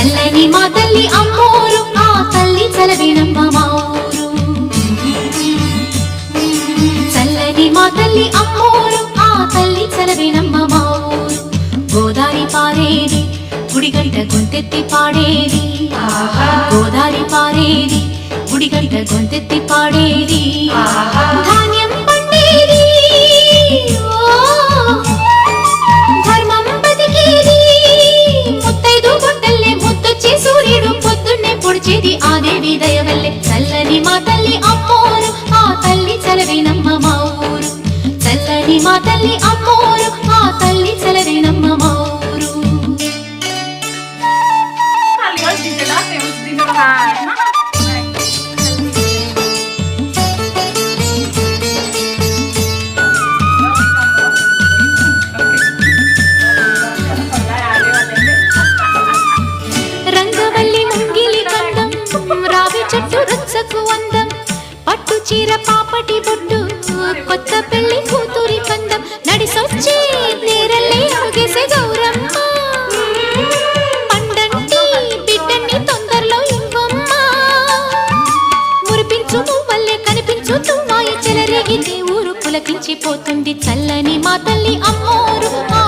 చల్లని మా తల్లి అమ్మోరు ఆ తల్లి చలవేనమ్మ మా ఊరు చల్లని మా తల్లి అమ్మోరు ఆ తల్లి చలవేనమ్మ మా ఊరు గోదారి పారేది గుడిగంట గొంతెత్తి పాడేది గోదారి పారేది గుడిగంట గొంతెత్తి పాడేది ధాన్యం పండేది ధర్మం బతికేది ముత్తైదు గుట్టల్లే ముద్దొచ్చి సూర్యుడు పొద్దున్నే పొడిచేది ఆ దేవి దయవల్లే చల్లని మా తల్లి అమ్మోరు ఆ తల్లి చలవేనమ్మ మా ఊరు చల్లని మా తల్లి అమ్మోరు ఆ తల్లి చలవేనమ్మ మా ఊరు రంగవల్లి ముంగిలి కందం రావి చెట్టు రచ్చకు అందం పట్టు చీర పాపటి బొట్టు కొత్త పెళ్లి కూతురి కందం నడిసొచ్చే నేరల్లే అడుగేసే గౌరమ్మ పండంటి బిడ్డని తొందరలో ఇవ్వమ్మ మురిపించు నువ్వల్లే కనిపించు తుమ్మాయి చెలరేగితే ఊరు పులకించిపోతుంది చల్లని మా తల్లి అమ్మోరు ఆ